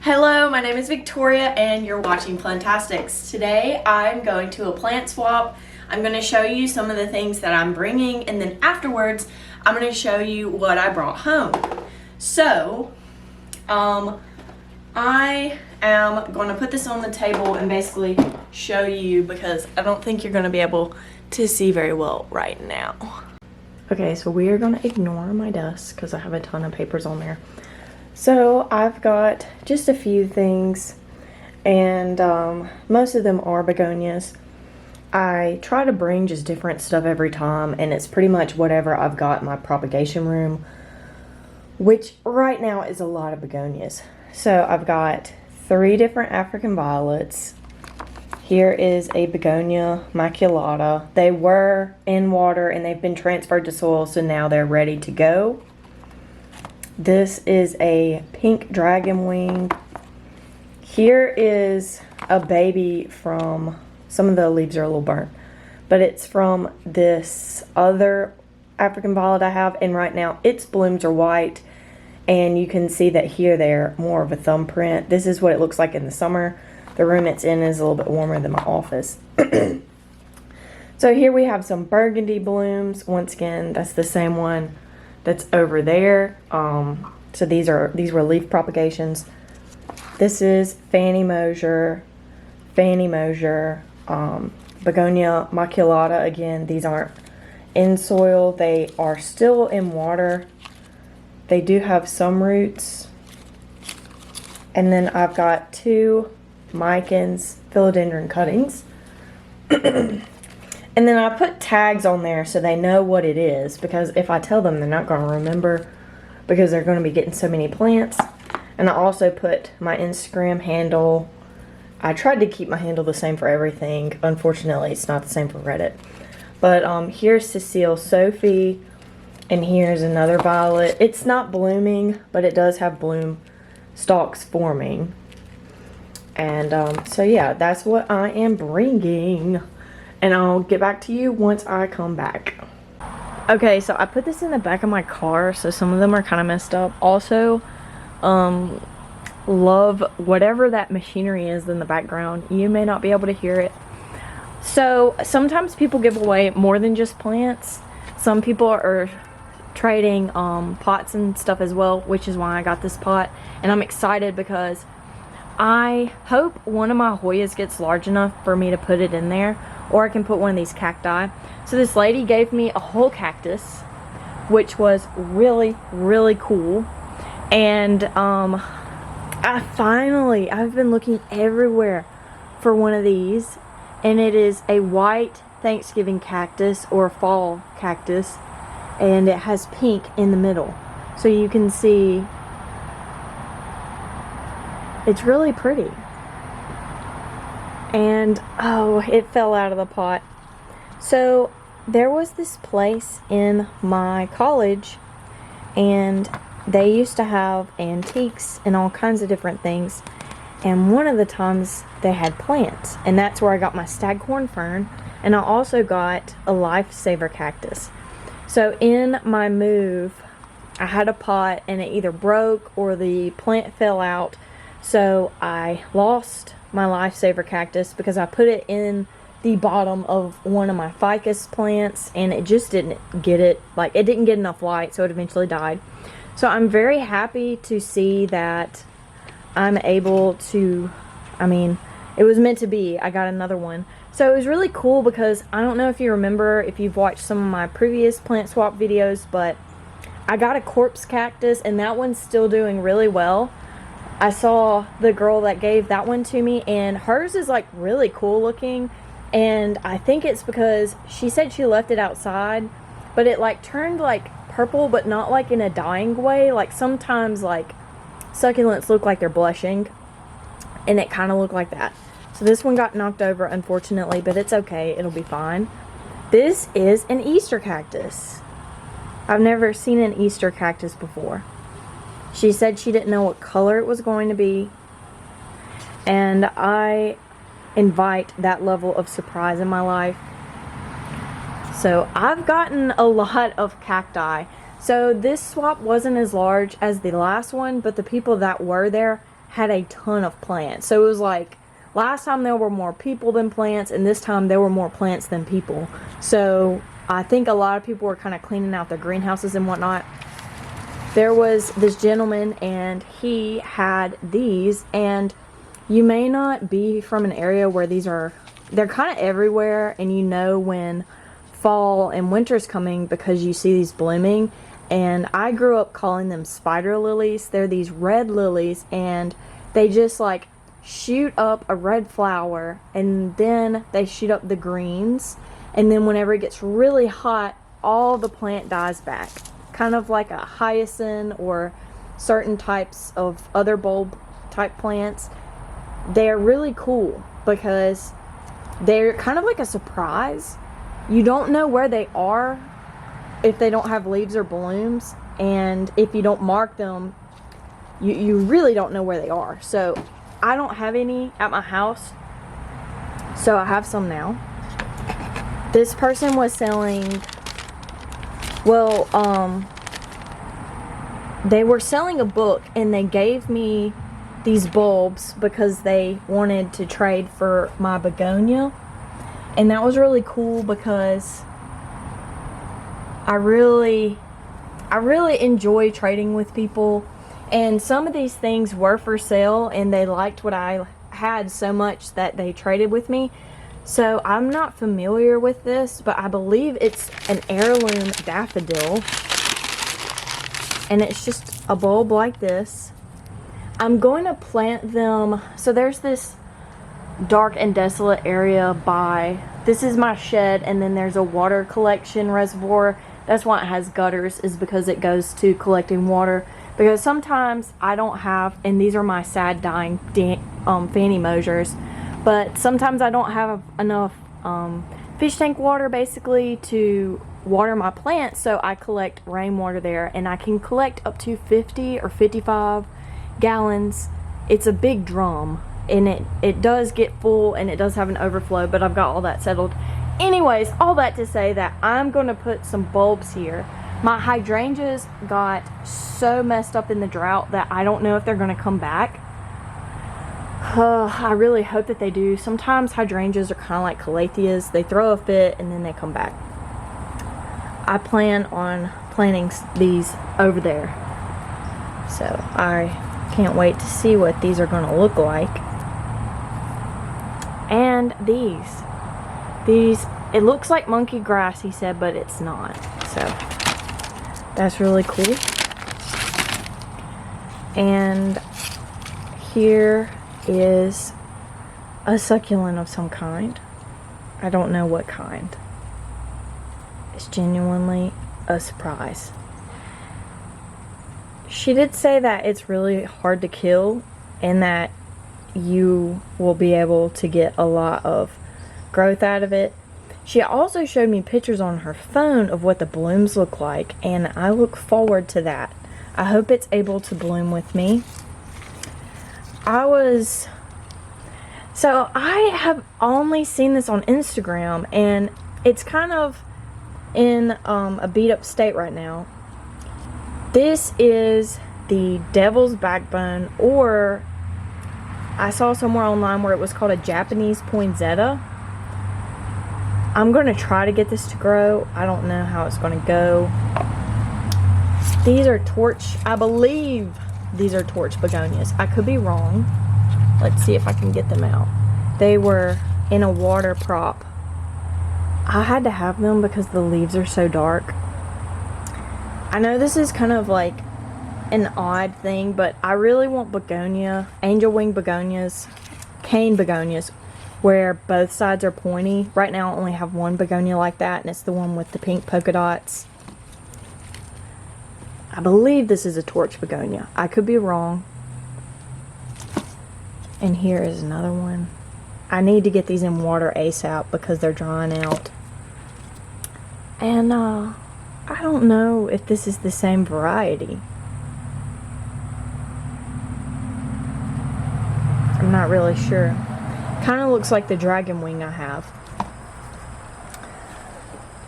Hello, my name is Victoria and you're watching Plantastics. Today I'm going to a plant swap. I'm going to show you some of the things that I'm bringing, and then afterwards I'm going to show you what I brought home. So, I am going to put this on the table and basically show you because I don't think you're going to be able to see very well right now. Okay, so we are going to ignore my desk because I have a ton of papers on there. So I've got just a few things, and most of them are begonias. I try to bring just different stuff every time, and it's pretty much whatever I've got in my propagation room, which right now is a lot of begonias. So I've got 3 different African violets. Here is a begonia maculata. They were in water and they've been transferred to soil, so now they're ready to go. This is a pink dragon wing. Here is a baby from, some of the leaves are a little burnt, but it's from this other African violet I have, and right now its blooms are white, and you can see that here they're more of a thumbprint. This is what it looks like in the summer. The room it's in is a little bit warmer than my office. So here we have some burgundy blooms. Once again, that's the same one that's over there. So these were leaf propagations. This is Fanny Mosier, begonia maculata. Again, these aren't in soil, they are still in water. They do have some roots. And then I've got 2 Micans philodendron cuttings. And then I put tags on there so they know what it is, because if I tell them, they're not going to remember because they're going to be getting so many plants. And I also put my Instagram handle. I tried to keep my handle the same for everything. Unfortunately, it's not the same for Reddit. But here's Cecile Sophie, and here's another violet. It's not blooming, but it does have bloom stalks forming. And so yeah, that's what I am bringing. And I'll get back to you once I come back. Okay, so I put this in the back of my car, so some of them are kind of messed up. Also, love whatever that machinery is in the background. You may not be able to hear it. So sometimes people give away more than just plants. Some people are trading pots and stuff as well, which is why I got this pot. And I'm excited because I hope one of my Hoyas gets large enough for me to put it in there, or I can put one of these cacti. So this lady gave me a whole cactus, which was really, really cool. And I've been looking everywhere for one of these, and it is a white Thanksgiving cactus or fall cactus, and it has pink in the middle. So you can see it's really pretty. And oh, it fell out of the pot. So there was this place in my college, and they used to have antiques and all kinds of different things, and one of the times they had plants, and that's where I got my staghorn fern, and I also got a lifesaver cactus. So in my move, I had a pot and it either broke or the plant fell out, so I lost my lifesaver cactus because I put it in the bottom of one of my ficus plants, and it just didn't get it, like it didn't get enough light, so it eventually died. So I'm very happy to see that I'm able to, it was meant to be. I got another one. So it was really cool because I don't know if you remember, if you've watched some of my previous plant swap videos, but I got a corpse cactus, and that one's still doing really well. I saw the girl that gave that one to me, and hers is like really cool looking, and I think it's because she said she left it outside, but it like turned like purple, but not like in a dying way. Like sometimes like succulents look like they're blushing, and it kind of looked like that. So this one got knocked over, unfortunately, but it's okay, it'll be fine. This is an Easter cactus. I've never seen an Easter cactus before. She said she didn't know what color it was going to be, and I invite that level of surprise in my life. So I've gotten a lot of cacti. So this swap wasn't as large as the last one, but the people that were there had a ton of plants. So it was like, last time there were more people than plants, and this time there were more plants than people. So I think a lot of people were kind of cleaning out their greenhouses and whatnot. There was this gentleman, and he had these, and you may not be from an area where these are, they're kind of everywhere, and you know when fall and winter's coming because you see these blooming. And I grew up calling them spider lilies. They're these red lilies, and they just like shoot up a red flower, and then they shoot up the greens, and then whenever it gets really hot, all the plant dies back, kind of like a hyacinth or certain types of other bulb type plants. They're really cool because they're kind of like a surprise. You don't know where they are if they don't have leaves or blooms, and if you don't mark them, you really don't know where they are. So I don't have any at my house, so I have some now. This person was selling, well, they were selling a book, and they gave me these bulbs because they wanted to trade for my begonia. And that was really cool because I really enjoy trading with people, and some of these things were for sale, and they liked what I had so much that they traded with me. So I'm not familiar with this, but I believe it's an heirloom daffodil, and it's just a bulb like this. I'm going to plant them. So there's this dark and desolate area by, this is my shed, and then there's a water collection reservoir. That's why it has gutters, is because it goes to collecting water. Because sometimes I don't have, and these are my sad dying Fanny Mosers, but sometimes I don't have enough fish tank water basically to water my plants, so I collect rainwater there, and I can collect up to 50 or 55 gallons. It's a big drum, and it does get full, and it does have an overflow, but I've got all that settled. Anyways, all that to say that I'm going to put some bulbs here. My hydrangeas got so messed up in the drought that I don't know if they're going to come back. I really hope that they do. Sometimes hydrangeas are kind of like calatheas. They throw a fit and then they come back. I plan on planting these over there. So I can't wait to see what these are going to look like. And these, it looks like monkey grass, he said, but it's not. So that's really cool. And here is a succulent of some kind. I don't know what kind. It's genuinely a surprise. She did say that it's really hard to kill, and that you will be able to get a lot of growth out of it. She also showed me pictures on her phone of what the blooms look like, and I look forward to that. I hope it's able to bloom with me. So I have only seen this on Instagram, and it's kind of in a beat up state right now. This is the devil's backbone, or I saw somewhere online where it was called a Japanese poinsettia. I'm going to try to get this to grow. I don't know how it's going to go. These are I believe these are torch begonias. I could be wrong. Let's see if I can get them out. They were in a water prop. I had to have them because the leaves are so dark. I know this is kind of like an odd thing, but I really want begonia, angel wing begonias, cane begonias, where both sides are pointy. Right now I only have one begonia like that, and it's the one with the pink polka dots. I believe this is a torch begonia. I could be wrong. And here is another one. I need to get these in water ASAP because they're drying out. And I don't know if this is the same variety. I'm not really sure. Kind of looks like the dragon wing I have.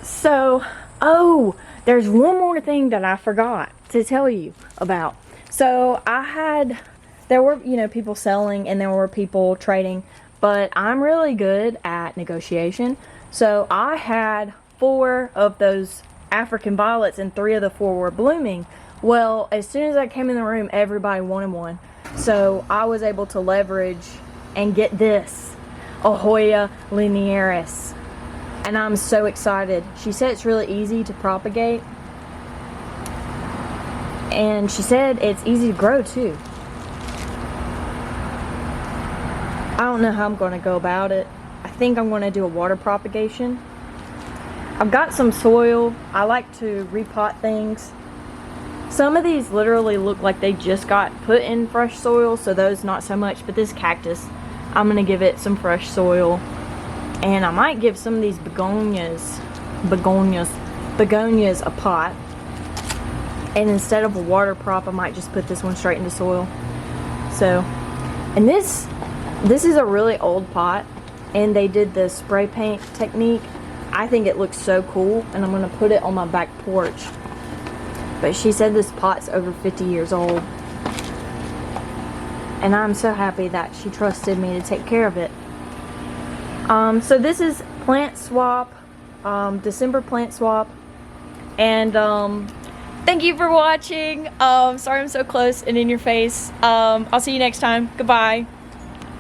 So, oh, there's one more thing that I forgot to tell you about. So I had there were, you know, people selling and there were people trading, but I'm really good at negotiation. So I had 4 of those African violets and 3 of the 4 were blooming. Well, as soon as I came in the room, everybody wanted one. So I was able to leverage and get this, Ahoya linearis. And I'm so excited. She said it's really easy to propagate. And she said it's easy to grow too. I don't know how I'm going to go about it. I think I'm going to do a water propagation. I've got some soil. I like to repot things. Some of these literally look like they just got put in fresh soil, so those not so much. But this cactus, I'm going to give it some fresh soil. And I might give some of these begonias a pot. And instead of a water prop, I might just put this one straight into soil. So, and this is a really old pot, and they did the spray paint technique. I think it looks so cool, and I'm gonna put it on my back porch. But she said this pot's over 50 years old, and I'm so happy that she trusted me to take care of it. So this is plant swap, December plant swap, and thank you for watching. Sorry I'm so close and in your face. I'll see you next time. Goodbye.